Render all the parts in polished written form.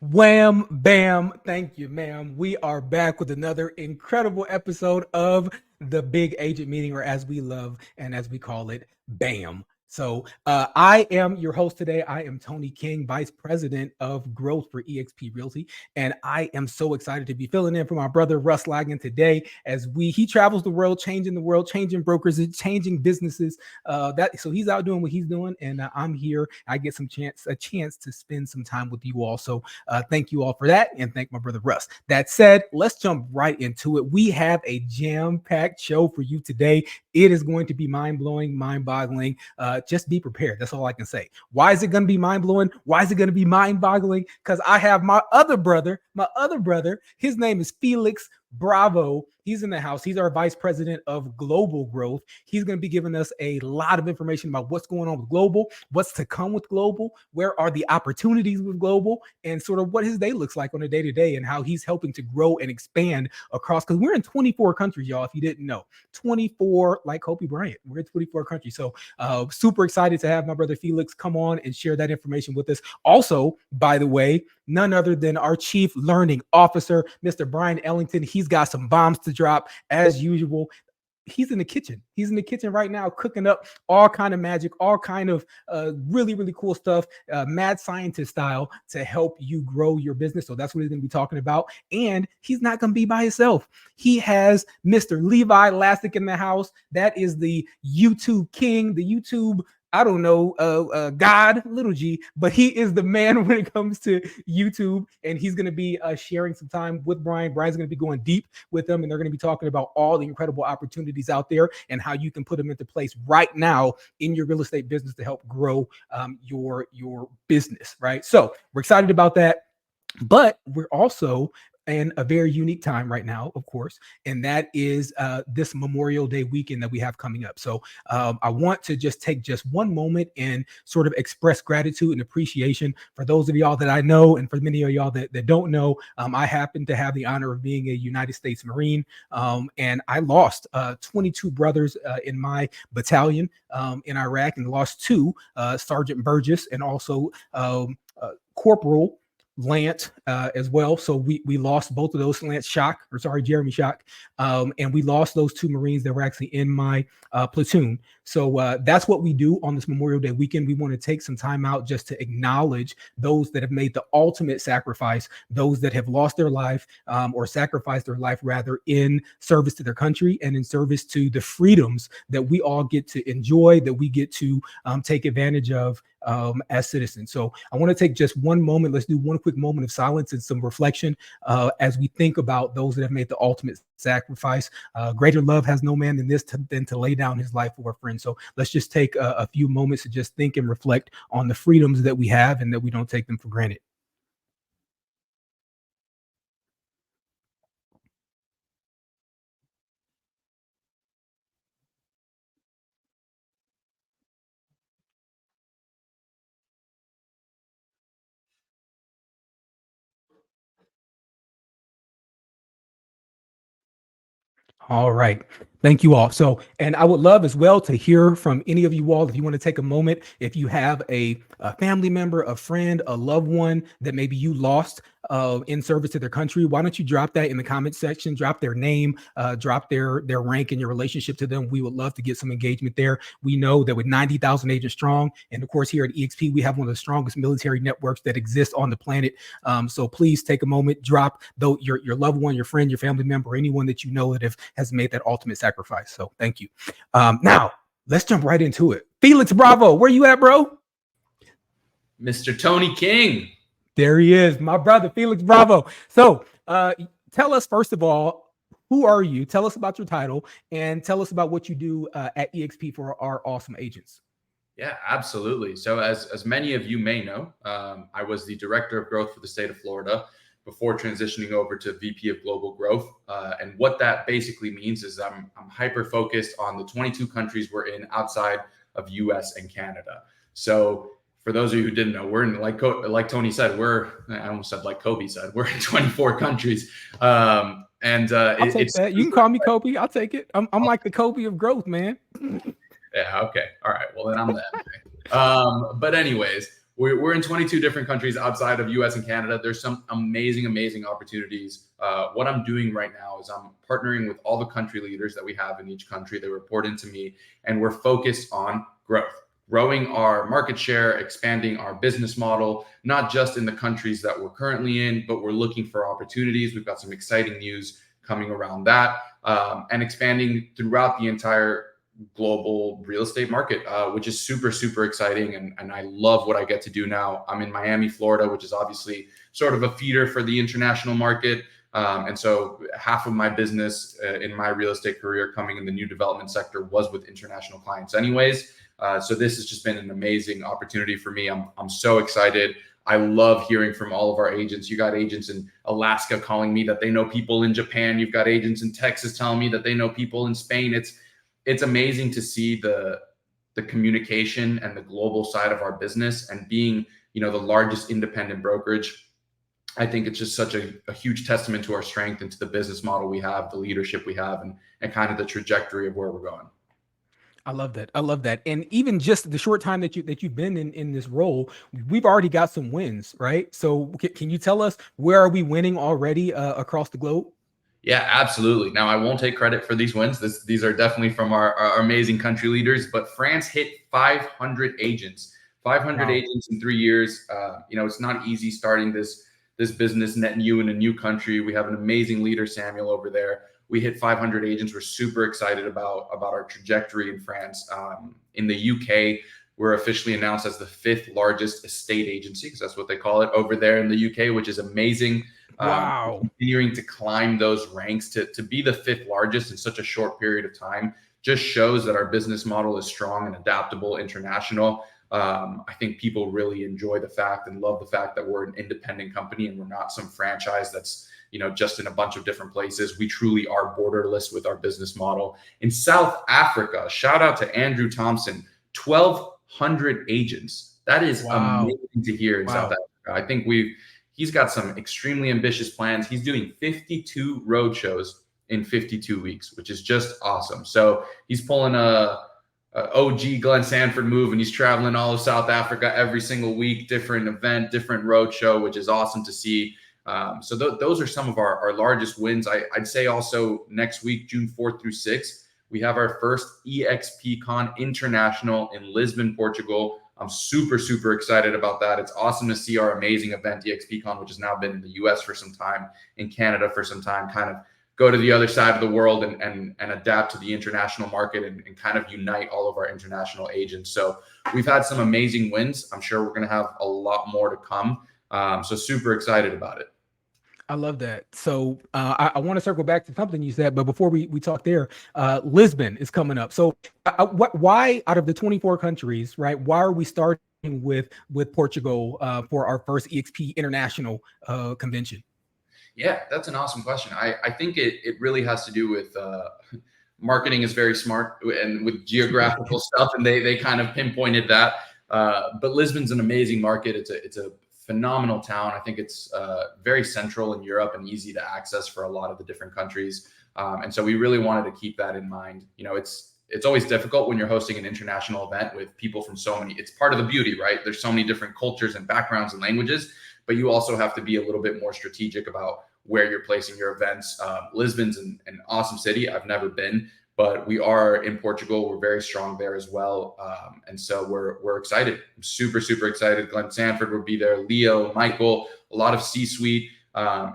Wham, bam. Thank you, ma'am. We are back with another incredible episode of the Big Agent Meeting, or as we love and as we call it, BAM. So I am your host today. I am Tony King, Vice President of Growth for eXp Realty. And I am so excited to be filling in for my brother, Russ Lagan, today as he travels the world, changing brokers, changing businesses. So he's out doing what he's doing. And I'm here. I get a chance to spend some time with you all. So thank you all for that, and thank my brother Russ. That said, let's jump right into it. We have a jam-packed show for you today. It is going to be mind-blowing, mind-boggling. Just be prepared. That's all I can say. Why is it going to be mind-blowing? Why is it going to be mind-boggling? Because I have my other brother. His name is Felix Bravo. He's in the house. He's our Vice President of Global Growth. He's going to be giving us a lot of information about what's going on with Global, what's to come with Global, where are the opportunities with Global, and sort of what his day looks like on a day-to-day and how he's helping to grow and expand across, because we're in 24 countries, y'all, if you didn't know. 24, like Kobe Bryant. We're in 24 countries. So super excited to have my brother Felix come on and share that information with us. Also, by the way, none other than our Chief Learning Officer, Mr. Bryon Ellington. He's got some bombs to drop as usual. He's in the kitchen. He's in the kitchen right now, cooking up all kind of magic, all kind of really, really cool stuff, mad scientist style, to help you grow your business. So that's what he's going to be talking about. And he's not going to be by himself. He has Mr. Levi Lascsak in the house. That is the YouTube king, the YouTube, I don't know, God, little G, but he is the man when it comes to YouTube, and he's going to be sharing some time with Bryon. Bryon's going to be going deep with them, and they're going to be talking about all the incredible opportunities out there and how you can put them into place right now in your real estate business to help grow your business, right? So we're excited about that, but we're also in a very unique time right now, of course, and that is this Memorial Day weekend that we have coming up. So I want to just take just one moment and sort of express gratitude and appreciation for those of y'all that I know, and for many of y'all that don't know. I happen to have the honor of being a United States Marine, and I lost 22 brothers in my battalion in Iraq, and lost two, Sergeant Burgess and also Corporal Lance as well. So we lost both of those, Jeremy Shock, and we lost those two Marines that were actually in my platoon. So that's what we do on this Memorial Day weekend. We want to take some time out just to acknowledge those that have made the ultimate sacrifice, those that have lost their life or sacrificed their life rather, in service to their country and in service to the freedoms that we all get to enjoy, that we get to take advantage of as citizens. So I want to take just one moment. Let's do one quick moment of silence and some reflection as we think about those that have made the ultimate sacrifice. Greater love has no man than this, than to lay down his life for a friend. So let's just take a few moments to just think and reflect on the freedoms that we have and that we don't take them for granted. All right. Thank you all. So, and I would love as well to hear from any of you all. If you want to take a moment, if you have a family member, a friend, a loved one that maybe you lost in service to their country, why don't you drop that in the comment section, drop their name, drop their rank and your relationship to them. We would love to get some engagement there. We know that with 90,000 agents strong, and of course here at eXp, we have one of the strongest military networks that exists on the planet. So please take a moment, drop your loved one, your friend, your family member, anyone that you know that has made that ultimate sacrifice. So thank you. Now let's jump right into it. Felix Bravo, where you at, bro? Mr. Tony King. There he is, my brother, Felix Bravo. So tell us, first of all, who are you? Tell us about your title, and tell us about what you do at eXp for our awesome agents. Yeah, absolutely. So as many of you may know, I was the Director of Growth for the state of Florida before transitioning over to VP of Global Growth. And what that basically means is I'm hyper-focused on the 22 countries we're in outside of US and Canada. So for those of you who didn't know, we're in, like Tony said, I almost said like Kobe said, we're in 24 countries. I'll take that. You can call me Kobe. I'll take it. I'm like the Kobe of growth, man. Yeah. Okay. All right. Well, then I'm that. But anyways, we're in 22 different countries outside of US and Canada. There's some amazing opportunities. What I'm doing right now is I'm partnering with all the country leaders that we have in each country. They report into me, and we're focused on growth, growing our market share, expanding our business model, not just in the countries that we're currently in, but we're looking for opportunities. We've got some exciting news coming around that, and expanding throughout the entire global real estate market, which is super exciting. And I love what I get to do now. I'm in Miami, Florida, which is obviously sort of a feeder for the international market. And so half of my business in my real estate career coming in the new development sector was with international clients anyways. So this has just been an amazing opportunity for me. I'm so excited. I love hearing from all of our agents. You got agents in Alaska calling me that they know people in Japan. You've got agents in Texas telling me that they know people in Spain. It's amazing to see the communication and the global side of our business, and being, the largest independent brokerage. I think it's just such a huge testament to our strength and to the business model we have, the leadership we have, and kind of the trajectory of where we're going. I love that. I love that. And even just the short time that you've been in this role, we've already got some wins, right? So can you tell us, where are we winning already across the globe? Yeah, absolutely. Now, I won't take credit for these wins. These are definitely from our amazing country leaders, but France hit 500 agents, 500 Wow. agents in 3 years. It's not easy starting this business net new in a new country. We have an amazing leader, Samuel, over there. We hit 500 agents. We're super excited about our trajectory in France. In the UK, we're officially announced as the 5th largest estate agency, because that's what they call it over there in the UK, which is amazing. Wow. Continuing to climb those ranks to be the 5th largest in such a short period of time just shows that our business model is strong and adaptable, international. I think people really enjoy the fact and love the fact that we're an independent company and we're not some franchise that's just in a bunch of different places. We truly are borderless with our business model. In South Africa, shout out to Andrew Thompson, 1,200 agents. That is amazing to hear in South Africa. I think he's got some extremely ambitious plans. He's doing 52 road shows in 52 weeks, which is just awesome. So he's pulling a OG Glenn Sanford move, and he's traveling all of South Africa every single week, different event, different road show, which is awesome to see. So those are some of our largest wins. I'd say also next week, June 4th through 6th, we have our first EXPCon International in Lisbon, Portugal. I'm super excited about that. It's awesome to see our amazing event, EXPCon, which has now been in the US for some time, in Canada for some time, kind of go to the other side of the world and adapt to the international market and kind of unite all of our international agents. So we've had some amazing wins. I'm sure we're going to have a lot more to come. So super excited about it. I love that. So I want to circle back to something you said, but before we talk there, Lisbon is coming up. So why, out of the 24 countries, right, why are we starting with Portugal for our first EXP International convention? Yeah, that's an awesome question. I think it really has to do with marketing is very smart and with geographical stuff, and they kind of pinpointed that. But Lisbon's an amazing market. It's a phenomenal town. I think it's very central in Europe and easy to access for a lot of the different countries. And so we really wanted to keep that in mind. It's always difficult when you're hosting an international event with people from it's part of the beauty, right? There's so many different cultures and backgrounds and languages, but you also have to be a little bit more strategic about where you're placing your events. Lisbon's an awesome city. I've never been, but we are in Portugal. We're very strong there as well. And so we're excited. I'm super excited. Glenn Sanford will be there. Leo, Michael, a lot of C-suite.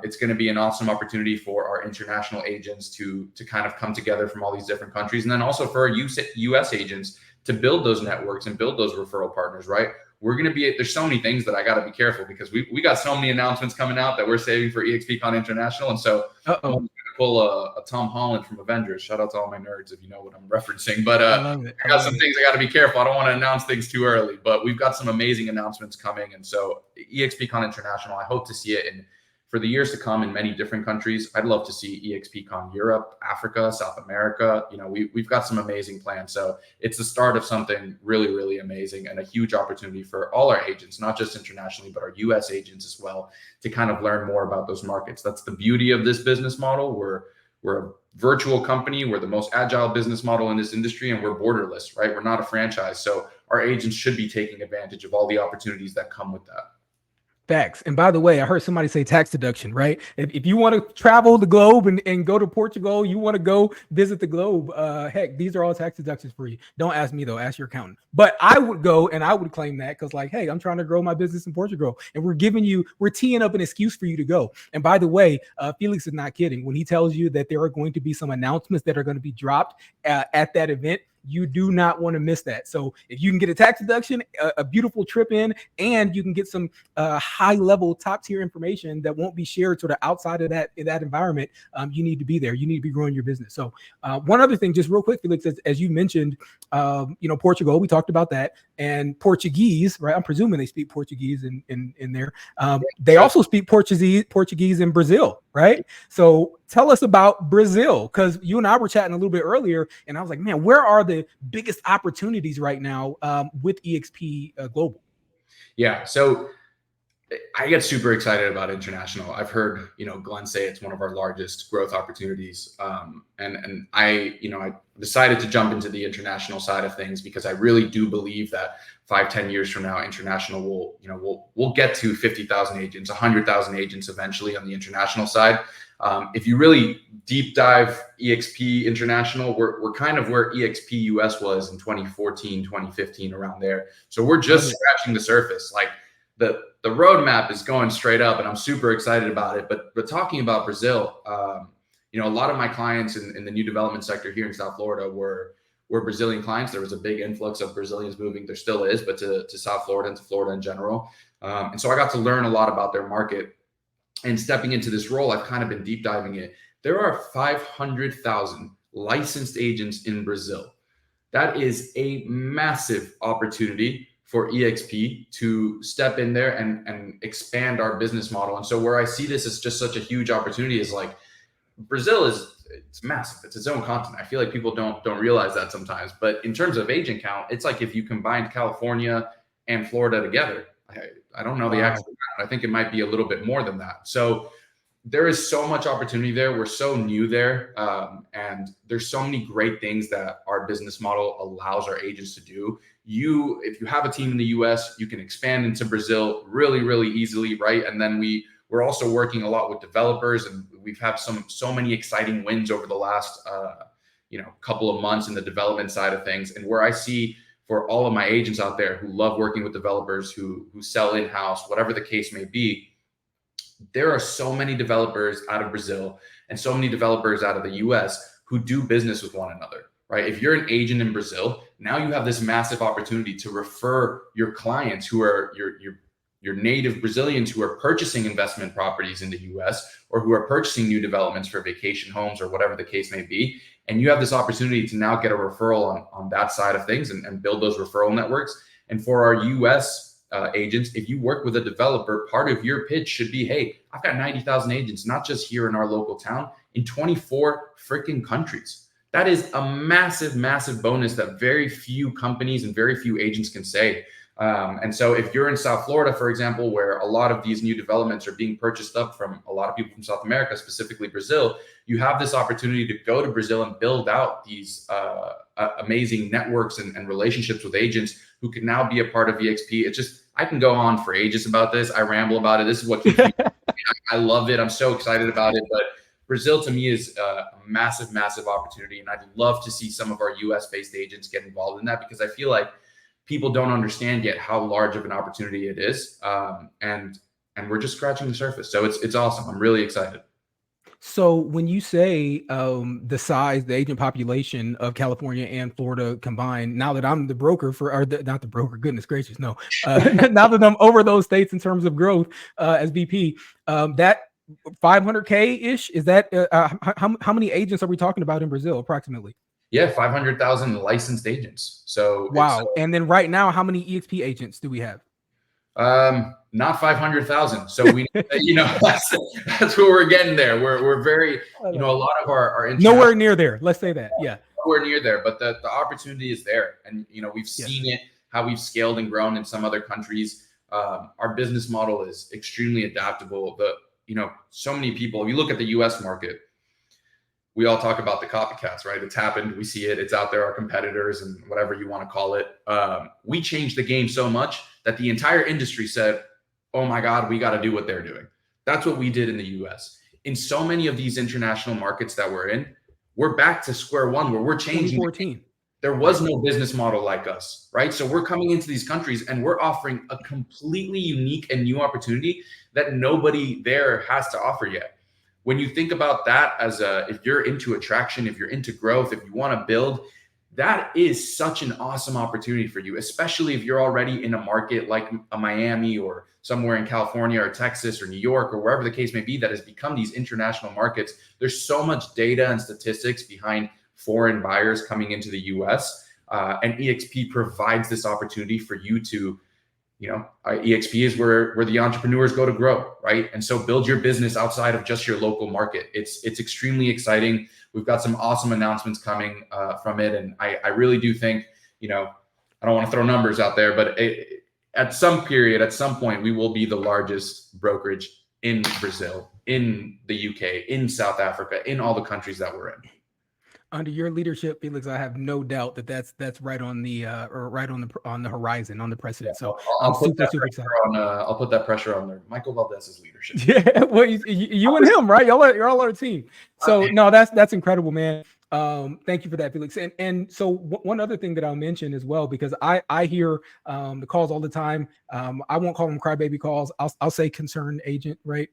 It's going to be an awesome opportunity for our international agents to kind of come together from all these different countries. And then also for our US agents to build those networks and build those referral partners, right? We're going to be, there's so many things that I got to be careful because we got so many announcements coming out that we're saving for EXPCon International. And so I'm going to pull a Tom Holland from Avengers. Shout out to all my nerds if you know what I'm referencing. But I got some things I got to be careful. I don't want to announce things too early, but we've got some amazing announcements coming. And so EXPCon International, I hope to see it for the years to come in many different countries. I'd love to see EXPCon Europe, Africa, South America. We've got some amazing plans. So it's the start of something really amazing and a huge opportunity for all our agents, not just internationally, but our US agents as well, to kind of learn more about those markets. That's the beauty of this business model. We're a virtual company. We're the most agile business model in this industry, and we're borderless, right? We're not a franchise. So our agents should be taking advantage of all the opportunities that come with that. Facts. And by the way, I heard somebody say tax deduction, right? If you want to travel the globe and go to Portugal, you want to go visit the globe, heck, these are all tax deductions for you. Don't ask me though, ask your accountant. But I would go and I would claim that because like, hey, I'm trying to grow my business in Portugal and we're teeing up an excuse for you to go. And by the way, Felix is not kidding when he tells you that there are going to be some announcements that are going to be dropped at that event. You do not want to miss that. So if you can get a tax deduction, a beautiful trip in, and you can get some high level top tier information that won't be shared sort of outside of that environment, you need to be there. You need to be growing your business. So one other thing, just real quick, Felix, as you mentioned, Portugal, we talked about that, and Portuguese, right? I'm presuming they speak Portuguese in there. They also speak Portuguese in Brazil, right? So tell us about Brazil, because you and I were chatting a little bit earlier, and I was like, man, where are the biggest opportunities right now with EXP Global? Yeah, so I get super excited about international. I've heard, Glenn say it's one of our largest growth opportunities. And I decided to jump into the international side of things because I really do believe that 5-10 years from now, international we'll get to 50,000 agents, 100,000 agents eventually on the international side. If you really deep dive EXP international, we're kind of where EXP US was in 2014, 2015, around there. So we're just scratching the surface. Like the roadmap is going straight up, and I'm super excited about it. But talking about Brazil, a lot of my clients in the new development sector here in South Florida were Brazilian clients. There was a big influx of Brazilians moving. There still is, but to South Florida and to Florida in general. And so I got to learn a lot about their market. And stepping into this role, I've kind of been deep diving it. There are 500,000 licensed agents in Brazil. That is a massive opportunity for EXP to step in there and expand our business model. And so where I see this as just such a huge opportunity is like Brazil it's massive. It's its own continent. I feel like people don't realize that sometimes. But in terms of agent count, it's like if you combined California and Florida together. I don't know the actual amount. I think it might be a little bit more than that. So there is so much opportunity there. We're so new there. And there's so many great things that our business model allows our agents to do. If you have a team in the US, you can expand into Brazil really, really easily, right? And then we're also working a lot with developers, and we've had so many exciting wins over the last couple of months in the development side of things. And where I see for all of my agents out there who love working with developers, who sell in-house, whatever the case may be, there are so many developers out of Brazil and so many developers out of the US who do business with one another, right? If you're an agent in Brazil, now you have this massive opportunity to refer your clients who are your native Brazilians who are purchasing investment properties in the US or who are purchasing new developments for vacation homes or whatever the case may be. And you have this opportunity to now get a referral on that side of things and build those referral networks. And for our US agents, if you work with a developer, part of your pitch should be, hey, I've got 90,000 agents, not just here in our local town, in 24 freaking countries. That is a massive, massive bonus that very few companies and very few agents can say. And so if you're in South Florida, for example, where a lot of these new developments are being purchased up from a lot of people from South America, specifically Brazil, you have this opportunity to go to Brazil and build out these amazing networks and relationships with agents who can now be a part of EXP. It's just, I can go on for ages about this. I ramble about it. This is what keeps me, I love it. I'm so excited about it. But Brazil to me is a massive, massive opportunity. And I'd love to see some of our US-based agents get involved in that, because I feel like people don't understand yet how large of an opportunity it is. And we're just scratching the surface. So it's awesome. I'm really excited. So when you say the size, the agent population of California and Florida combined, now that I'm the broker not the broker, goodness gracious, no. Now that I'm over those states in terms of growth as VP, that 500K-ish, is that how many agents are we talking about in Brazil approximately? Yeah, 500,000 licensed agents. So wow. And then right now, how many EXP agents do we have? Not 500,000. So we, that's where we're getting there. We're very, a lot of our nowhere near there. Let's say that. Yeah. Nowhere near there, but the opportunity is there. And, we've seen it, how we've scaled and grown in some other countries. Our business model is extremely adaptable. So many people, if you look at the US market, we all talk about the copycats, right? It's happened. We see it. It's out there, our competitors and whatever you want to call it. We changed the game so much that the entire industry said, oh my God, we got to do what they're doing. That's what we did in the US. In so many of these international markets that we're in, we're back to square one where we're changing. 2014. There was no business model like us, right? So we're coming into these countries and we're offering a completely unique and new opportunity that nobody there has to offer yet. When you think about that as if you're into attraction, if you're into growth, if you want to build, that is such an awesome opportunity for you, especially if you're already in a market like a Miami or somewhere in California or Texas or New York or wherever the case may be that has become these international markets. There's so much data and statistics behind foreign buyers coming into the US, and EXP provides this opportunity for you to, EXP is where the entrepreneurs go to grow, right? And so build your business outside of just your local market. It's extremely exciting. We've got some awesome announcements coming from it. And I really do think, I don't want to throw numbers out there, but at some point, we will be the largest brokerage in Brazil, in the UK, in South Africa, in all the countries that we're in. Under your leadership, Felix, I have no doubt that that's right on the on the horizon, on the precedent. Yeah, so I'm super excited. I'll put that pressure on there. Michael Valdez's leadership. Yeah, well, you and him, right? You're all our team. So no, that's incredible, man. Thank you for that, Felix. And so one other thing that I'll mention as well, because I hear the calls all the time. I won't call them crybaby calls. I'll say concerned agent, right?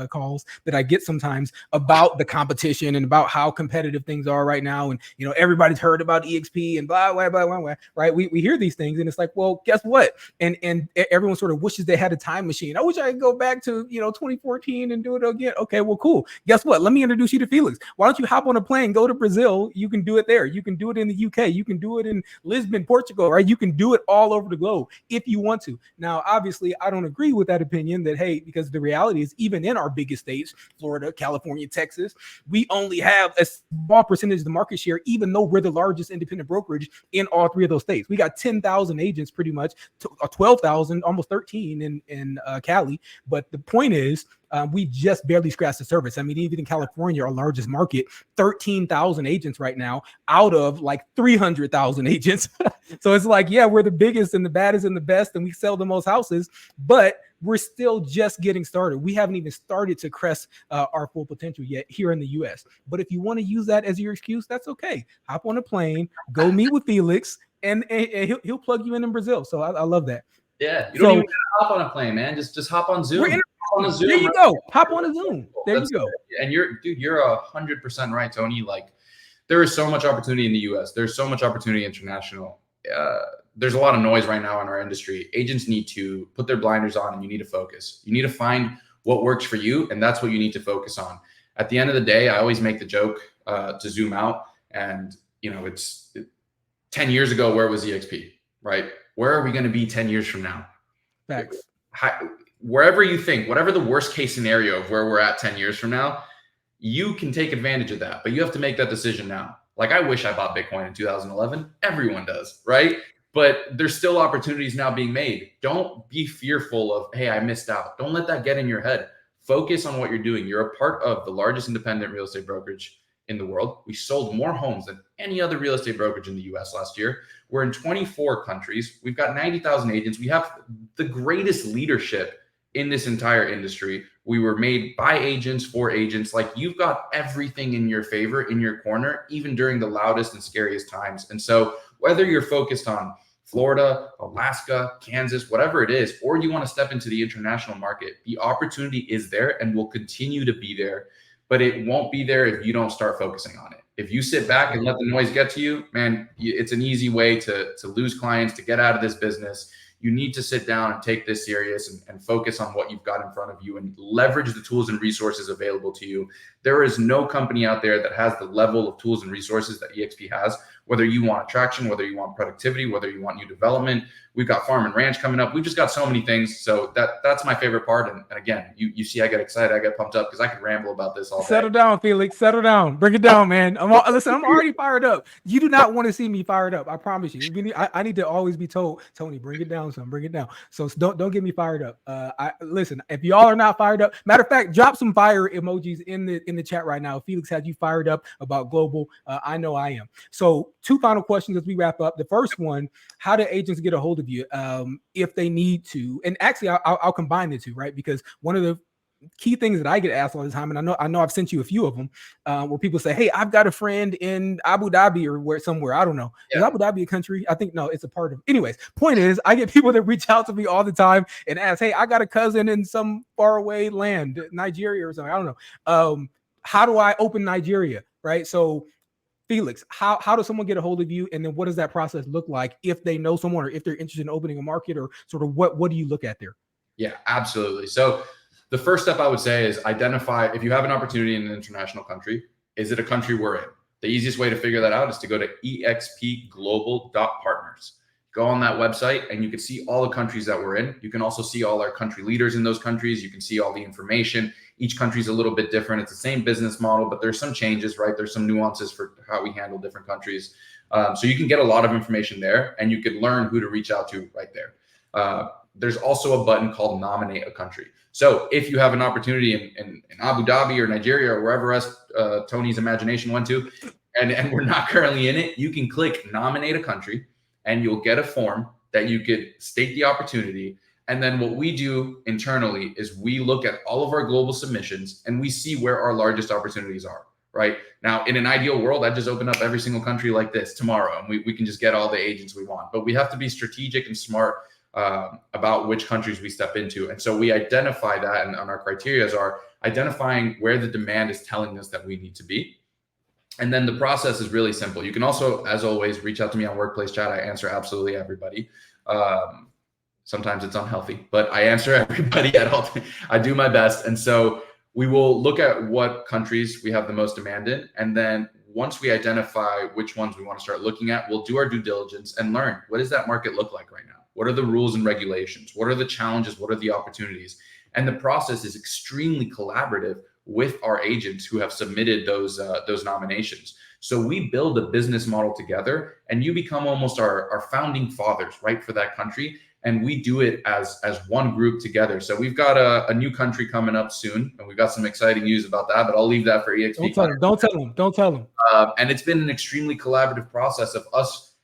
Calls that I get sometimes about the competition and about how competitive things are right now. And everybody's heard about EXP and blah blah blah blah blah. Right? We hear these things, and it's like, well, guess what? And everyone sort of wishes they had a time machine. I wish I could go back to 2014 and do it again. Okay, well, cool. Guess what? Let me introduce you to Felix. Why don't you hop on a plane, go to Brazil? You can do it there. You can do it in the UK. You can do it in Lisbon, Portugal, right? You can do it all over the globe if you want to. Now, obviously, I don't agree with that opinion that, hey, because the reality is even in our biggest states, Florida, California, Texas, we only have a small percentage of the market share, even though we're the largest independent brokerage in all three of those states. We got 10,000 agents pretty much, 12,000, almost 13 in Cali. But the point is, we just barely scratched the surface. I mean, even in California, our largest market, 13,000 agents right now out of like 300,000 agents. So it's like, yeah, we're the biggest and the baddest and the best, and we sell the most houses, but we're still just getting started. We haven't even started to crest our full potential yet here in the US. But if you want to use that as your excuse, that's okay. Hop on a plane, go meet with Felix, and he'll plug you in Brazil. So I love that. Yeah, you don't even hop on a plane, man. Just hop on Zoom. On a Zoom, there you go. Hop on a Zoom. There you go. And you're 100% right, Tony. Like, there is so much opportunity in the US. There's so much opportunity international. There's a lot of noise right now in our industry. Agents need to put their blinders on, and you need to focus. You need to find what works for you, and that's what you need to focus on. At the end of the day, I always make the joke to zoom out, and it's 10 years ago, where was EXP, right? Where are we going to be 10 years from now? Facts. Wherever you think, whatever the worst case scenario of where we're at 10 years from now, you can take advantage of that, but you have to make that decision now. Like, I wish I bought Bitcoin in 2011. Everyone does, right? But there's still opportunities now being made. Don't be fearful of, hey, I missed out. Don't let that get in your head. Focus on what you're doing. You're a part of the largest independent real estate brokerage in the world. We sold more homes than any other real estate brokerage in the US last year. We're in 24 countries. We've got 90,000 agents. We have the greatest leadership in this entire industry. We were made by agents for agents. Like, you've got everything in your favor, in your corner, even during the loudest and scariest times. And so whether you're focused on Florida, Alaska, Kansas, whatever it is, or you want to step into the international market, the opportunity is there and will continue to be there, but it won't be there if you don't start focusing on it. If you sit back and let the noise get to you, man, it's an easy way to lose clients, to get out of this business. You need to sit down and take this serious and focus on what you've got in front of you and leverage the tools and resources available to you. There is no company out there that has the level of tools and resources that EXP has. whether you want attraction, whether you want productivity, whether you want new development. We've got farm and ranch coming up. We've just got so many things. So that's my favorite part. And again, you see, I get excited, I get pumped up because I could ramble about this all day. Settle down, Felix. Settle down. Bring it down, man. Listen, I'm already fired up. You do not want to see me fired up. I promise you. I need to always be told, Tony, bring it down, son. Bring it down. So don't get me fired up. Listen, if y'all are not fired up, matter of fact, drop some fire emojis in the chat right now. Felix has you fired up about global. I know I am. So 2 final questions as we wrap up. The first one, how do agents get a hold of you if they need to? And actually, I'll combine the two, right? Because one of the key things that I get asked all the time, and I know I've sent you a few of them, where people say, "Hey, I've got a friend in Abu Dhabi or somewhere. I don't know. Yeah. Is Abu Dhabi a country? I think no, it's a part of." Anyways, point is, I get people that reach out to me all the time and ask, "Hey, I got a cousin in some faraway land, Nigeria or something. I don't know. How do I open Nigeria?" Right? So, Felix, how does someone get a hold of you, and then what does that process look like if they know someone or if they're interested in opening a market, or sort of what do you look at there? Yeah, absolutely. So the first step I would say is identify, if you have an opportunity in an international country, is it a country we're in? The easiest way to figure that out is to go to expglobal.partners. Go on that website and you can see all the countries that we're in. You can also see all our country leaders in those countries. You can see all the information. Each country is a little bit different. It's the same business model, but there's some changes, right? There's some nuances for how we handle different countries. So you can get a lot of information there, and you could learn who to reach out to right there. There's also a button called Nominate a Country. So if you have an opportunity in Abu Dhabi or Nigeria or wherever else Tony's imagination went to, and we're not currently in it, you can click Nominate a Country, and you'll get a form that you could state the opportunity. And then what we do internally is we look at all of our global submissions and we see where our largest opportunities are. Right now, in an ideal world, I'd just open up every single country like this tomorrow, and we can just get all the agents we want. But we have to be strategic and smart about which countries we step into. And so we identify that, and our criteria are identifying where the demand is telling us that we need to be. And then the process is really simple. You can also, as always, reach out to me on Workplace Chat. I answer absolutely everybody. Sometimes it's unhealthy, but I answer everybody at all. I do my best. And so we will look at what countries we have the most demand in. And then once we identify which ones we want to start looking at, we'll do our due diligence and learn, what does that market look like right now? What are the rules and regulations? What are the challenges? What are the opportunities? And the process is extremely collaborative with our agents who have submitted those nominations. So we build a business model together, and you become almost our founding fathers, right, for that country. And we do it as one group together. So we've got a new country coming up soon, and we've got some exciting news about that, but I'll leave that for EXP. Don't tell them. And it's been an extremely collaborative process of us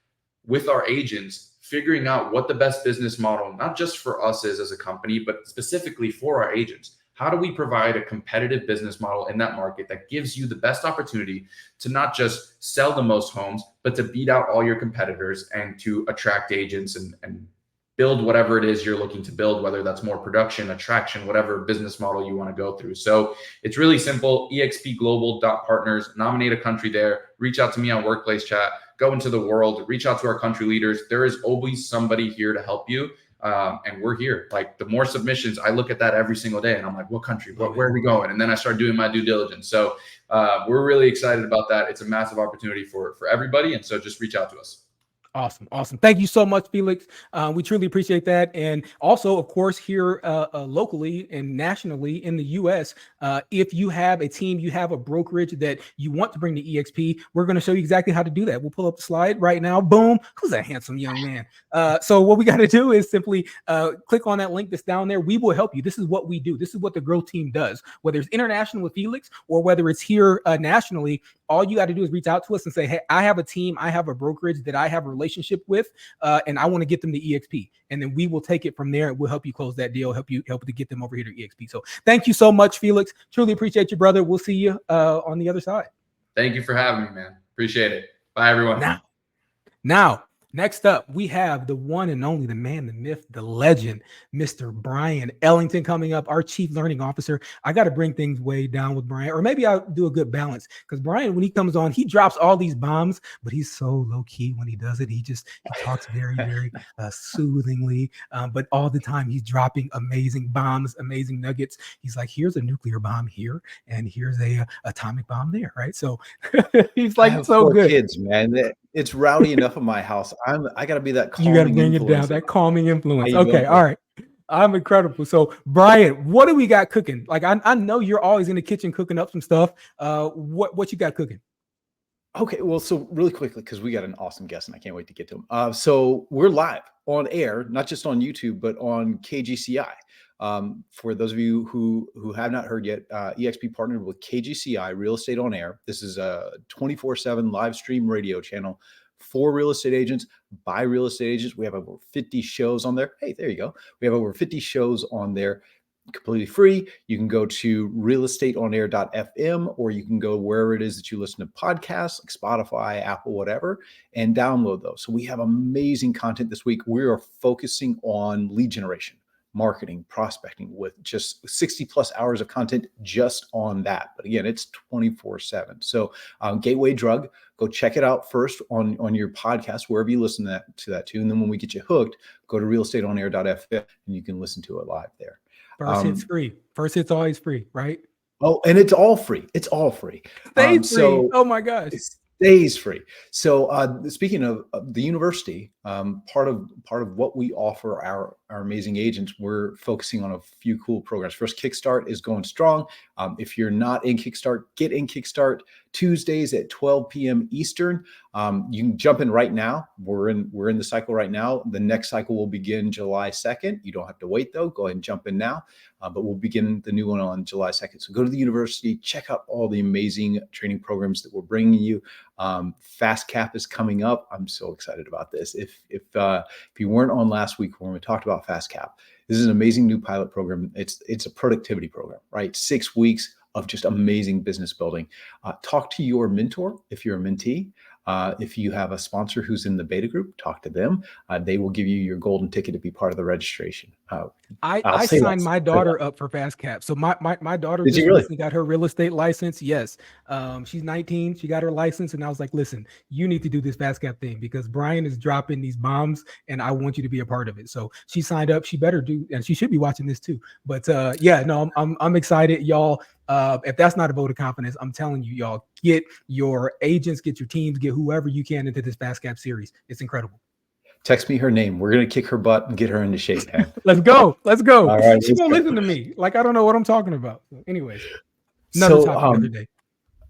with our agents figuring out what the best business model, not just for us is as a company, but specifically for our agents. How do we provide a competitive business model in that market that gives you the best opportunity to not just sell the most homes, but to beat out all your competitors and to attract agents and build whatever it is you're looking to build, whether that's more production, attraction, whatever business model you want to go through. So it's really simple, expglobal.partners, nominate a country there, reach out to me on Workplace Chat, go into the world, reach out to our country leaders. There is always somebody here to help you. And we're here. Like, the more submissions, I look at that every single day and I'm like, what country, where are we going? And then I start doing my due diligence. So we're really excited about that. It's a massive opportunity for everybody. And so just reach out to us. Awesome. Thank you so much, Felix. We truly appreciate that. And also, of course, here locally and nationally in the U.S., if you have a team, you have a brokerage that you want to bring to EXP, we're going to show you exactly how to do that. We'll pull up the slide right now. Boom. Who's that handsome young man? So what we got to do is simply click on that link that's down there. We will help you. This is what we do. This is what the growth team does. Whether it's international with Felix or whether it's here nationally, all you got to do is reach out to us and say, hey, I have a team, I have a brokerage that I have a relationship with, and I want to get them to EXP. And then we will take it from there and we'll help you close that deal, help to get them over here to EXP. So thank you so much, Felix. Truly appreciate you, brother. We'll see you on the other side. Thank you for having me, man. Appreciate it. Bye, everyone. Now, next up, we have the one and only, the man, the myth, the legend, Mr. Bryon Ellington coming up, our Chief Learning Officer. I got to bring things way down with Bryon, or maybe I'll do a good balance, because Bryon, when he comes on, he drops all these bombs, but he's so low key when he does it. He talks very, very soothingly, but all the time he's dropping amazing bombs, amazing nuggets. He's like, here's a nuclear bomb here, and here's a atomic bomb there, right? So he's like, so good. Kids, man. it's rowdy enough in my house. I got to be that You got to calming bring it down, influence. that calming How influence. you doing, Okay, bro? all right. I'm incredible. So, Bryon, what do we got cooking? Like, I know you're always in the kitchen cooking up some stuff. What you got cooking? Okay, well, so really quickly, because we got an awesome guest and I can't wait to get to him. So we're live on air, not just on YouTube, but on KGCI. For those of you who have not heard yet, EXP partnered with KGCI Real Estate on Air. This is a 24/7 live stream radio channel for real estate agents by real estate agents. We have over 50 shows on there. Hey, there you go. We have over 50 shows on there, completely free. You can go to realestateonair.fm, or you can go wherever it is that you listen to podcasts, like Spotify, Apple, whatever, and download those. So we have amazing content this week. We are focusing on lead generation, marketing, prospecting, with just 60 plus hours of content just on that. But again, it's 24/7. So Gateway Drug, go check it out first on your podcast, wherever you listen to that too. And then when we get you hooked, go to realestateonair.fm and you can listen to it live there. First hit's free. First hit's always free, right? Oh, and it's all free. It's all free. Stays free. Oh my gosh. It stays free. So speaking of the university, part of what we offer our amazing agents, we're focusing on a few cool programs. First, Kickstart is going strong. If you're not in Kickstart, get in Kickstart. Tuesdays at 12 p.m. Eastern. You can jump in right now. We're in the cycle right now. The next cycle will begin July 2nd. You don't have to wait though. Go ahead and jump in now. But we'll begin the new one on July 2nd. So go to the university, check out all the amazing training programs that we're bringing you. Fast Cap is coming up. I'm so excited about this. If you weren't on last week when we talked about Fast Cap, this is an amazing new pilot program. It's a productivity program, right? 6 weeks of just amazing business building. Talk to your mentor if you're a mentee. If you have a sponsor who's in the beta group, talk to them. They will give you your golden ticket to be part of the registration. I signed my daughter up for Fast Cap. So my daughter just recently got her real estate license. Yes. She's 19. She got her license. And I was like, listen, you need to do this Fast Cap thing because Bryon is dropping these bombs and I want you to be a part of it. So she signed up. She better do, and she should be watching this too. But yeah, no, I'm excited, y'all. If that's not a vote of confidence, I'm telling you, y'all, get your agents, get your teams, get whoever you can into this Fast Cap series. It's incredible. Text me her name. We're going to kick her butt and get her into shape, man. Let's go. Let's go. All right, she won't listen to me. Like, I don't know what I'm talking about. Anyways, another topic another day.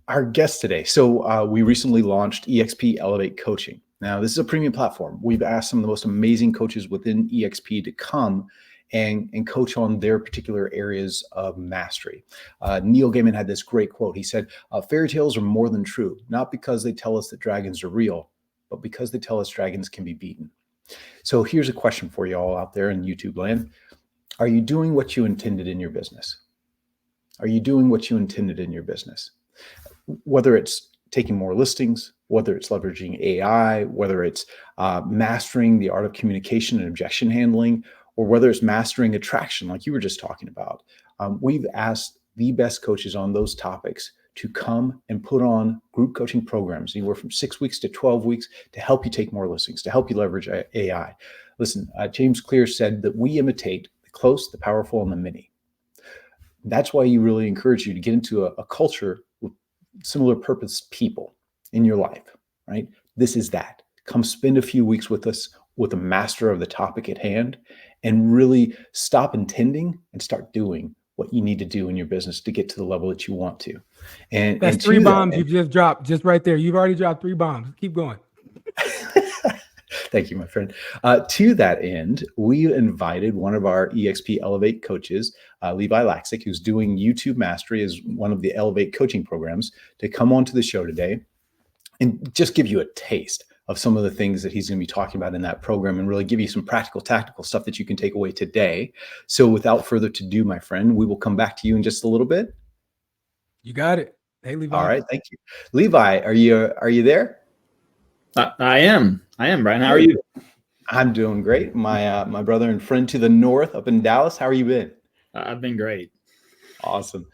Our guest today. So we recently launched EXP Elevate Coaching. Now, this is a premium platform. We've asked some of the most amazing coaches within EXP to come and coach on their particular areas of mastery. Neil Gaiman had this great quote. He said, fairy tales are more than true, not because they tell us that dragons are real, but because they tell us dragons can be beaten. So here's a question for you all out there in YouTube land. Are you doing what you intended in your business? Are you doing what you intended in your business? Whether it's taking more listings, whether it's leveraging AI, whether it's mastering the art of communication and objection handling, or whether it's mastering attraction, like you were just talking about. We've asked the best coaches on those topics to come and put on group coaching programs, anywhere from 6 weeks to 12 weeks, to help you take more listings, to help you leverage AI. Listen, James Clear said that we imitate the close, the powerful, and the many. That's why you really encourage you to get into a culture with similar purpose people in your life, right? This is that. Come spend a few weeks with us, with a master of the topic at hand, and really stop intending and start doing what you need to do in your business to get to the level that you want to. And that's 3 bombs you just dropped, just right there. You've already dropped 3 bombs. Keep going. Thank you, my friend. To that end, we invited one of our EXP Elevate coaches, Levi Lascsak, who's doing YouTube Mastery as one of the Elevate coaching programs, to come onto the show today and just give you a taste of some of the things that he's going to be talking about in that program and really give you some practical, tactical stuff that you can take away today. So without further ado, my friend, we will come back to you in just a little bit. You got it. Hey, Levi. All right. Thank you. Levi, are you there? I am, Bryon. How are you? I'm doing great. My brother and friend to the north up in Dallas. How are you been? I've been great. Awesome.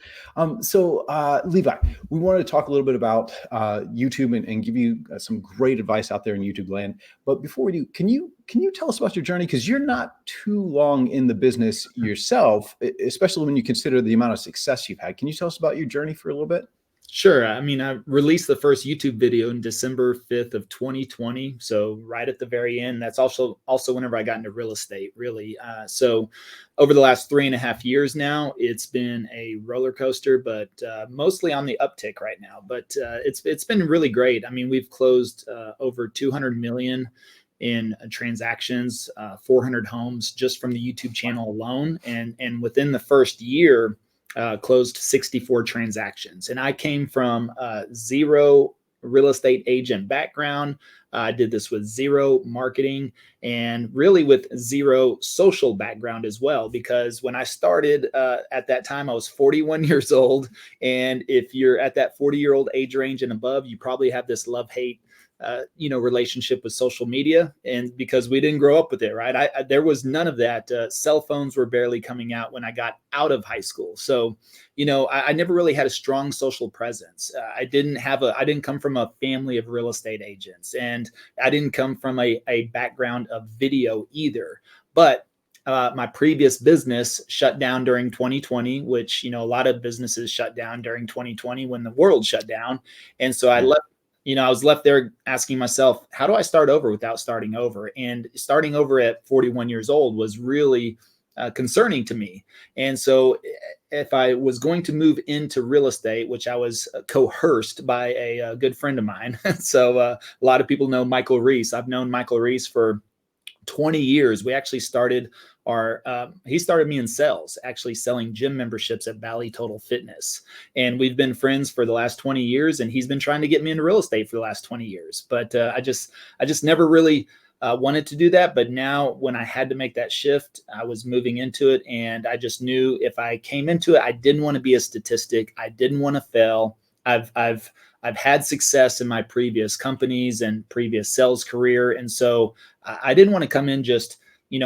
So Levi, we wanted to talk a little bit about YouTube and give you some great advice out there in YouTube land. But before we do, can you tell us about your journey? Because you're not too long in the business yourself, especially when you consider the amount of success you've had. Can you tell us about your journey for a little bit? Sure. I mean, I released the first YouTube video in December 5th of 2020. So right at the very end, that's also whenever I got into real estate, really. So over the last 3.5 years now, it's been a roller coaster, but mostly on the uptick right now. But it's been really great. I mean, we've closed over 200 million in transactions, 400 homes just from the YouTube channel alone. And within the first year, closed 64 transactions. And I came from zero real estate agent background. I did this with zero marketing and really with zero social background as well, because when I started at that time, I was 41 years old. And if you're at that 40-year-old age range and above, you probably have this love-hate relationship with social media, and because we didn't grow up with it, right? There was none of that. Cell phones were barely coming out when I got out of high school. So, I never really had a strong social presence. I didn't come from a family of real estate agents, and I didn't come from a background of video either. But my previous business shut down during 2020, which, a lot of businesses shut down during 2020 when the world shut down. And so I left. I was left there asking myself, how do I start over without starting over? And starting over at 41 years old was really concerning to me. And so if I was going to move into real estate, which I was coerced by a good friend of mine. So a lot of people know Michael Reese. I've known Michael Reese for 20 years. We actually started he started me in sales, actually selling gym memberships at Valley Total Fitness. And we've been friends for the last 20 years, and he's been trying to get me into real estate for the last 20 years. But I just never really wanted to do that. But now when I had to make that shift, I was moving into it, and I just knew if I came into it, I didn't want to be a statistic. I didn't want to fail. I've had success in my previous companies and previous sales career. And so I didn't want to come in just,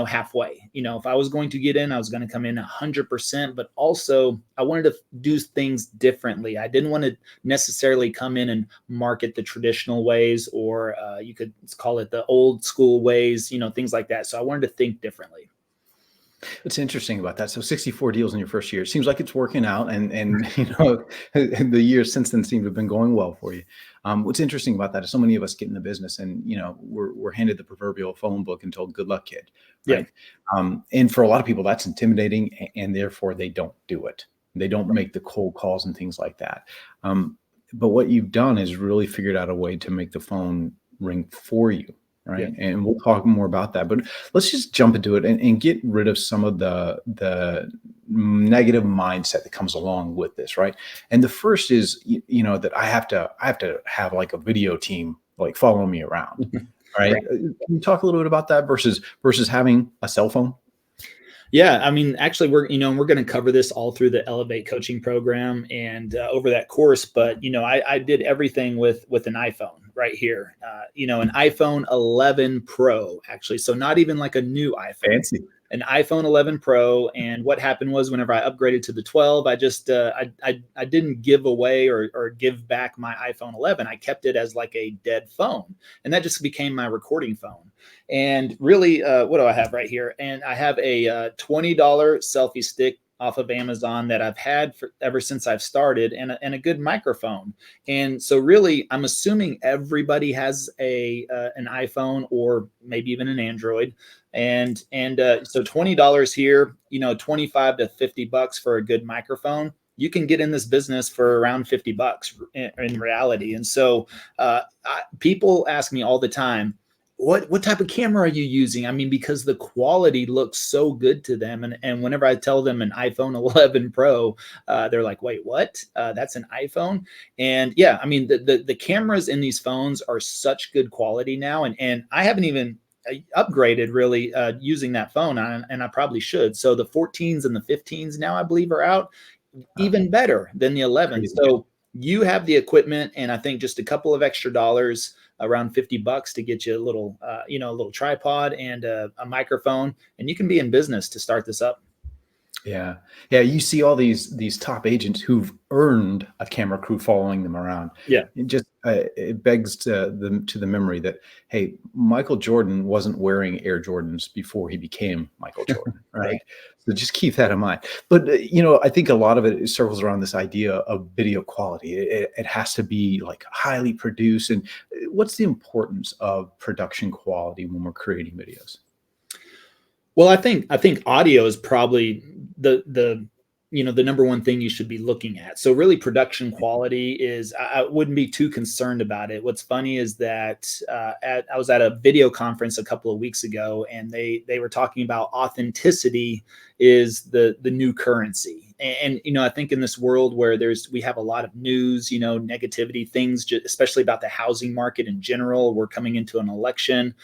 halfway. If I was going to get in, I was going to come in 100%, but also I wanted to do things differently. I didn't want to necessarily come in and market the traditional ways, or you could call it the old school ways, things like that. So I wanted to think differently. What's interesting about that? So 64 deals in your first year. It seems like it's working out, and the years since then seem to have been going well for you. What's interesting about that is so many of us get in the business, and we're handed the proverbial phone book and told, "Good luck, kid." Right? Yeah. And for a lot of people, that's intimidating, and therefore they don't do it. They don't make the cold calls and things like that. But what you've done is really figured out a way to make the phone ring for you. Right. Yeah. And we'll talk more about that, but let's just jump into it and get rid of some of the negative mindset that comes along with this. Right. And the first is, that I have to have like a video team, like follow me around. Right. Can you talk a little bit about that versus having a cell phone? Yeah, I mean, actually, we're going to cover this all through the Elevate coaching program and over that course. But I did everything with an iPhone right here. An iPhone 11 Pro, actually. So not even like a new iPhone. Fancy. An iPhone 11 Pro. And what happened was, whenever I upgraded to the 12, I just I didn't give away or give back my iPhone 11. I kept it as like a dead phone, and that just became my recording phone. And really, what do I have right here? And I have a $20 selfie stick off of Amazon that I've had ever since I've started, and a good microphone. And so really, I'm assuming everybody has an iPhone or maybe even an Android. And so $20 here, $25 to $50 for a good microphone. You can get in this business for around $50 in reality. And so people ask me all the time, what type of camera are you using? I mean, because the quality looks so good to them. And whenever I tell them an iPhone 11 Pro, they're like, wait, what? That's an iPhone? And yeah, I mean, the cameras in these phones are such good quality now. And I haven't even upgraded really using that phone, and I probably should. So the 14s and the 15s now, I believe, are out even better than the 11. So you have the equipment, and I think just a couple of extra dollars, around $50 to get you a little, a little tripod and a microphone, and you can be in business to start this up. Yeah. Yeah. You see all these top agents who've earned a camera crew following them around. Yeah. It begs to the memory that, hey, Michael Jordan wasn't wearing Air Jordans before he became Michael Jordan, right? Right. So just keep that in mind. But I think a lot of it circles around this idea of video quality. It has to be like highly produced. And what's the importance of production quality when we're creating videos? Well, I think audio is probably the number one thing you should be looking at. So really production quality is, I wouldn't be too concerned about it. What's funny is that I was at a video conference a couple of weeks ago, and they were talking about authenticity is the new currency. And I think in this world where we have a lot of news, negativity, things, especially about the housing market in general, we're coming into an election,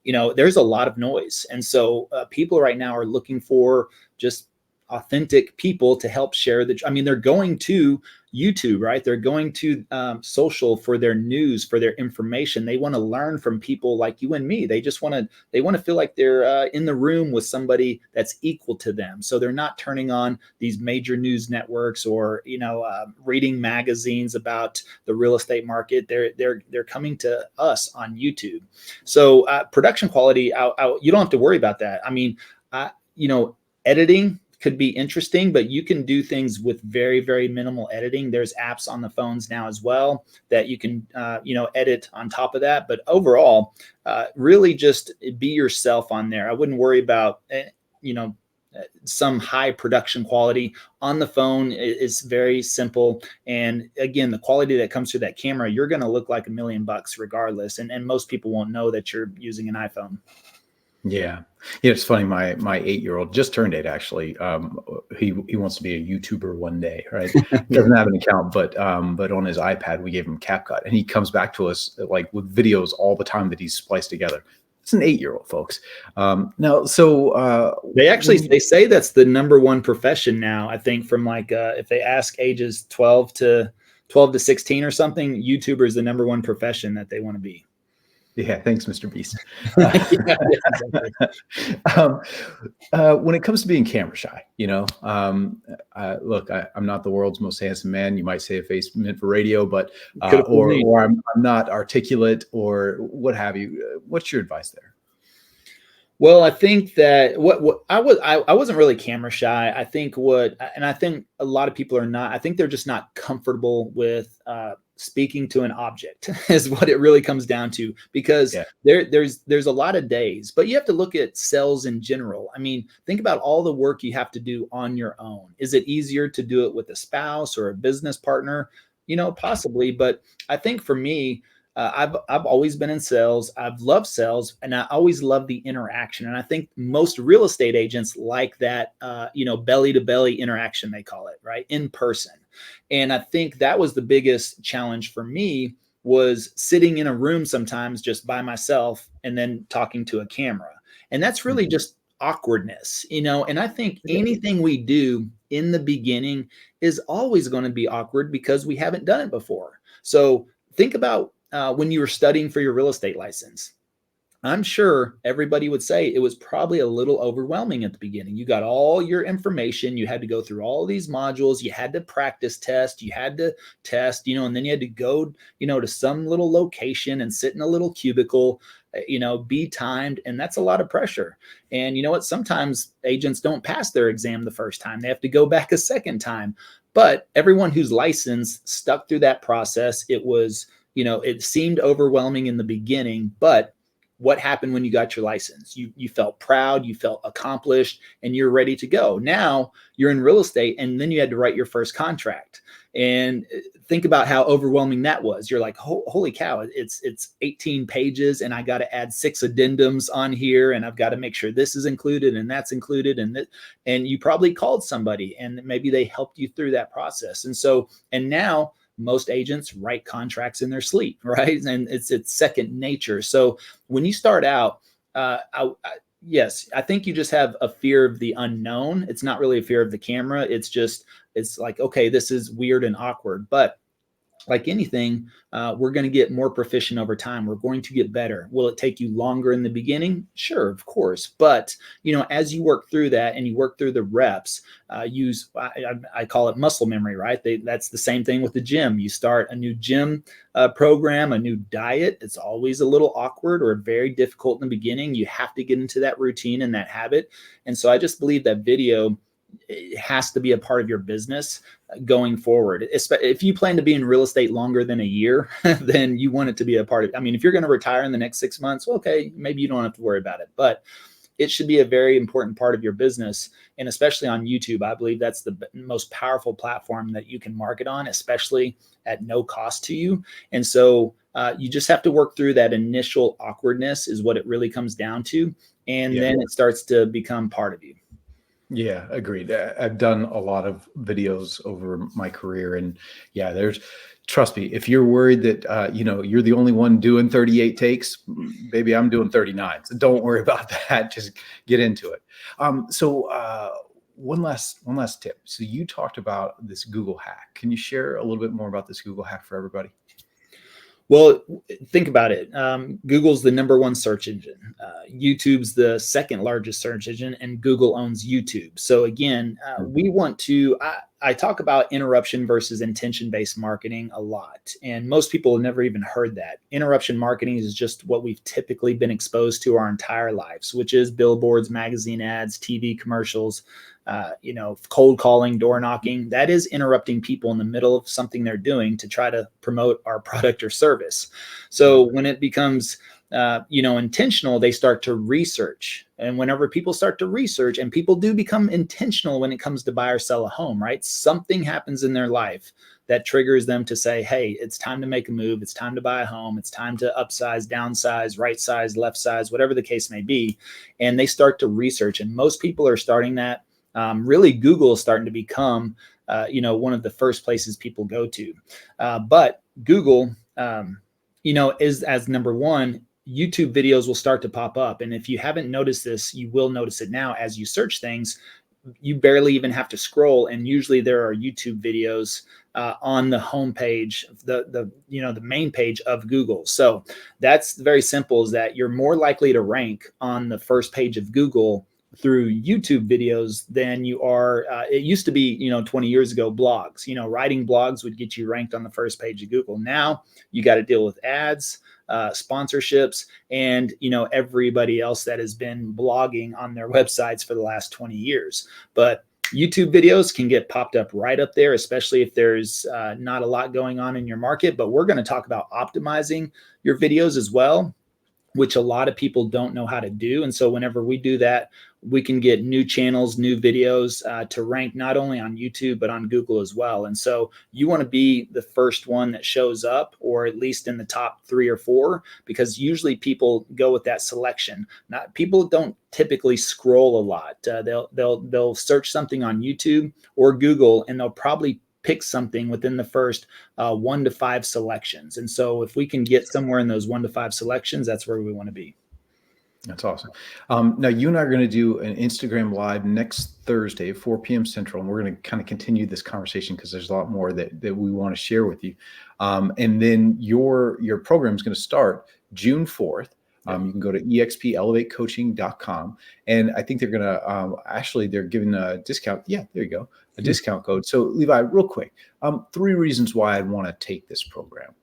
there's a lot of noise. And so people right now are looking for just authentic people to help share they're going to YouTube, right? They're going to social for their news, for their information. They want to learn from people like you and me. They want to feel like they're in the room with somebody that's equal to them. So they're not turning on these major news networks or, reading magazines about the real estate market. They're coming to us on YouTube. So production quality, you don't have to worry about that. I mean, editing could be interesting, but you can do things with very, very minimal editing. There's apps on the phones now as well that you can, edit on top of that. But overall, really just be yourself on there. I wouldn't worry about, some high production quality. On the phone is very simple. And again, the quality that comes through that camera, you're going to look like $1 million regardless. And most people won't know that you're using an iPhone. Yeah. It's funny. My 8-year-old just turned 8, actually. He wants to be a YouTuber one day, right? He doesn't have an account, but on his iPad, we gave him CapCut, and he comes back to us like with videos all the time that he's spliced together. It's an 8-year-old, folks. Now, so they say that's the number one profession now. I think from if they ask ages 12 to 16 or something, YouTuber is the number one profession that they want to be. Yeah, thanks, Mr. Beast. Yeah, exactly. When it comes to being camera shy, look, I'm not the world's most handsome man. You might say a face meant for radio, but or I'm not articulate or what have you. What's your advice there? Well, I think that I wasn't really camera shy. I think I think a lot of people are not. I think they're just not comfortable with speaking to an object is what it really comes down to, because there's a lot of days, but you have to look at sales in general. I mean, think about all the work you have to do on your own. Is it easier to do it with a spouse or a business partner? Possibly, but I think for me, I've always been in sales. I've loved sales, and I always love the interaction. And I think most real estate agents like that, belly to belly interaction, they call it, right? In person. And I think that was the biggest challenge for me, was sitting in a room sometimes just by myself and then talking to a camera. And that's really just awkwardness, and I think anything we do in the beginning is always going to be awkward because we haven't done it before. So think about when you were studying for your real estate license. I'm sure everybody would say it was probably a little overwhelming at the beginning. You got all your information. You had to go through all these modules. You had to practice test. You had to test, and then you had to go, to some little location and sit in a little cubicle, be timed. And that's a lot of pressure. And you know what? Sometimes agents don't pass their exam the first time. They have to go back a second time. But everyone who's licensed stuck through that process. It was, it seemed overwhelming in the beginning, but what happened when you got your license? You felt proud, you felt accomplished, and you're ready to go. Now you're in real estate, and then you had to write your first contract. And think about how overwhelming that was. You're like, holy cow, it's 18 pages, and I got to add 6 addendums on here, and I've got to make sure this is included and that's included, and you probably called somebody, and maybe they helped you through that process. And now most agents write contracts in their sleep, right? And it's second nature. So when you start out, yes, I think you just have a fear of the unknown. It's not really a fear of the camera. It's like, okay, this is weird and awkward. But like anything, we're going to get more proficient over time. We're going to get better. Will it take you longer in the beginning? Sure, of course. But, as you work through that and you work through the reps, I call it muscle memory, right? That's the same thing with the gym. You start a new gym program, a new diet. It's always a little awkward or very difficult in the beginning. You have to get into that routine and that habit. And so I just believe that video, it has to be a part of your business going forward. If you plan to be in real estate longer than a year, then you want it to be a part of, if you're going to retire in the next 6 months, okay, maybe you don't have to worry about it, but it should be a very important part of your business. And especially on YouTube, I believe that's the most powerful platform that you can market on, especially at no cost to you. And so you just have to work through that initial awkwardness is what it really comes down to. And then it starts to become part of you. Yeah, agreed. I've done a lot of videos over my career, and trust me, if you're worried that you're the only one doing 38 takes, baby, I'm doing 39. So don't worry about that. Just get into it. One last tip. So you talked about this Google hack. Can you share a little bit more about this Google hack for everybody? Well, think about it. Google's the #1 search engine. YouTube's the second largest search engine, and Google owns YouTube. So again, we want to, I talk about interruption versus intention-based marketing a lot. And most people have never even heard that. Interruption marketing is just what we've typically been exposed to our entire lives, which is billboards, magazine ads, TV commercials, cold calling, door knocking. That is interrupting people in the middle of something they're doing to try to promote our product or service. So when it becomes, intentional, they start to research. And whenever people start to research, and people do become intentional when it comes to buy or sell a home, right? Something happens in their life that triggers them to say, hey, it's time to make a move. It's time to buy a home. It's time to upsize, downsize, right size, left size, whatever the case may be. And they start to research. And most people are starting that. Really, Google is starting to become, one of the first places people go to. But Google, is as #1. YouTube videos will start to pop up. And if you haven't noticed this, you will notice it now as you search things. You barely even have to scroll. And usually there are YouTube videos on the homepage, the main page of Google. So that's very simple, is that you're more likely to rank on the first page of Google through YouTube videos than you are. It used to be, 20 years ago, blogs. Writing blogs would get you ranked on the first page of Google. Now you got to deal with ads, sponsorships, and everybody else that has been blogging on their websites for the last 20 years. But YouTube videos can get popped up right up there, especially if there's not a lot going on in your market. But we're going to talk about optimizing your videos as well, which a lot of people don't know how to do. And so whenever we do that, we can get new channels, new videos to rank not only on YouTube, but on Google as well. And so you want to be the first one that shows up, or at least in the top 3 or 4, because usually people go with that selection. People don't typically scroll a lot. They'll search something on YouTube or Google, and they'll probably pick something within the first 1 to 5 selections. And so if we can get somewhere in those 1 to 5 selections, that's where we want to be. That's awesome. Now you and I are going to do an Instagram live next Thursday, 4 p.m. Central, and we're going to kind of continue this conversation because there's a lot more that we want to share with you. And then your program is going to start June 4th. You can go to expelevatecoaching.com, and I think they're going to they're giving a discount. Yeah, there you go, a discount code. So Levi, real quick, 3 reasons why I'd want to take this program.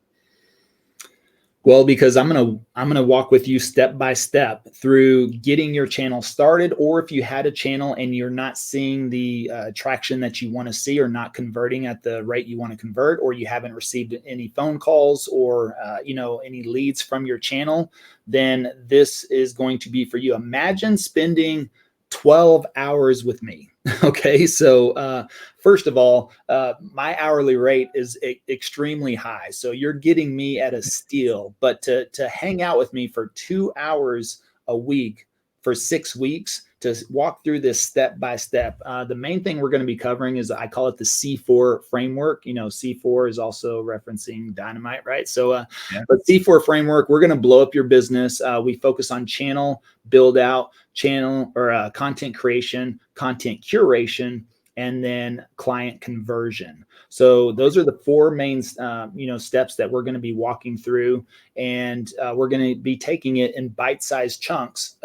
Well, because I'm gonna walk with you step by step through getting your channel started, or if you had a channel and you're not seeing the traction that you want to see, or not converting at the rate you want to convert, or you haven't received any phone calls or any leads from your channel, then this is going to be for you. Imagine spending 12 hours with me. Okay. So first of all, my hourly rate is extremely high. So you're getting me at a steal, but to hang out with me for 2 hours a week for 6 weeks, to walk through this step by step. The main thing we're going to be covering is, I call it the C4 framework. C4 is also referencing dynamite, right? So, but C4 framework, we're going to blow up your business. We focus on channel build out, content creation, content curation, and then client conversion. So those are the four main, steps that we're going to be walking through, and we're going to be taking it in bite-sized chunks,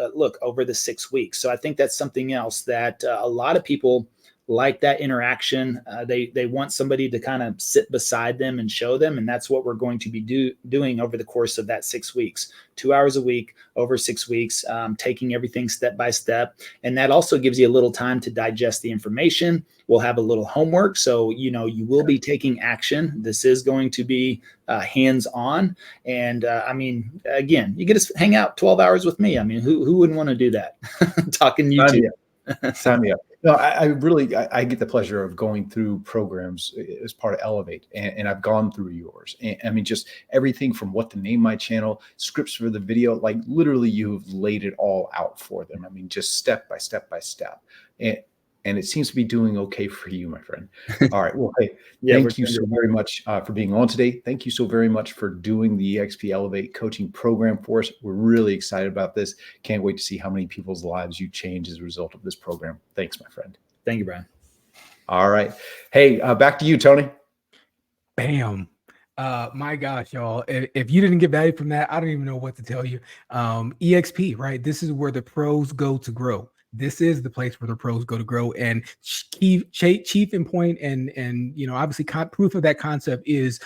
over the 6 weeks. So I think that's something else that a lot of people like, that interaction. They want somebody to kind of sit beside them and show them. And that's what we're going to be doing over the course of that 6 weeks, 2 hours a week over 6 weeks, taking everything step by step. And that also gives you a little time to digest the information. We'll have a little homework. So, you will be taking action. This is going to be hands-on. And again, you get to hang out 12 hours with me. I mean, who wouldn't want to do that? Talking YouTube. Sign me up. No, I get the pleasure of going through programs as part of Elevate, and I've gone through yours. And I mean, just everything from what to name my channel, scripts for the video, like literally you've laid it all out for them. I mean, just step by step by step. And it seems to be doing okay for you, my friend. All right. Well, hey, thank you so very much for being on today. Thank you so very much for doing the EXP Elevate coaching program for us. We're really excited about this. Can't wait to see how many people's lives you change as a result of this program. Thanks, my friend. Thank you, Bryon. All right. Hey, back to you, Tony. Bam. My gosh, y'all, if you didn't get value from that, I don't even know what to tell you. EXP, right? This is where the pros go to grow. This is the place where the pros go to grow. And chief in point, and obviously proof of that concept is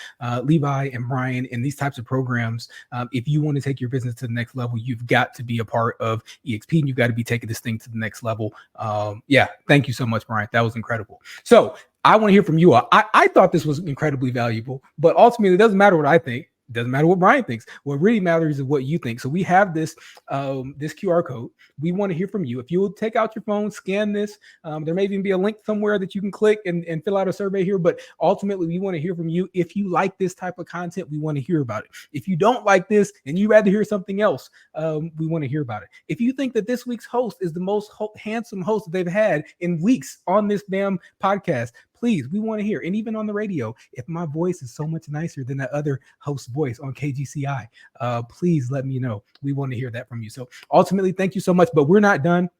Levi and Bryon and these types of programs. If you want to take your business to the next level, you've got to be a part of EXP, and you've got to be taking this thing to the next level. Thank you so much, Bryon. That was incredible. So I want to hear from you all. I thought this was incredibly valuable, but ultimately it doesn't matter what I think. It doesn't matter what Bryon thinks. What really matters is what you think. So we have this QR code. We want to hear from you. If you will take out your phone, scan this. There may even be a link somewhere that you can click and fill out a survey here. But ultimately, we want to hear from you. If you like this type of content, we want to hear about it. If you don't like this and you'd rather hear something else, we want to hear about it. If you think that this week's host is the most handsome host that they've had in weeks on this damn podcast, please, we want to hear. And even on the radio, if my voice is so much nicer than that other host's voice on KGCI, please let me know. We want to hear that from you. So ultimately, thank you so much, but we're not done.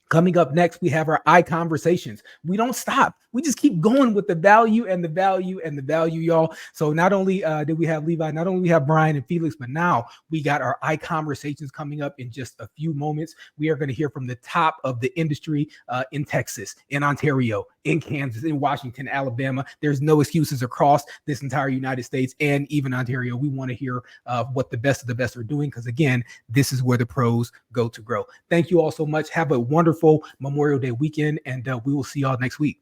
Coming up next, we have our iConversations. We don't stop. We just keep going with the value and the value and the value, y'all. So not only did we have Levi, not only we have Bryon and Felix, but now we got our iConversations coming up in just a few moments. We are going to hear from the top of the industry in Texas, in Ontario, in Kansas, in Washington, Alabama. There's no excuses across this entire United States and even Ontario. We want to hear what the best of the best are doing, because again, this is where the pros go to grow. Thank you all so much. Have a wonderful Memorial Day weekend, and we will see y'all next week.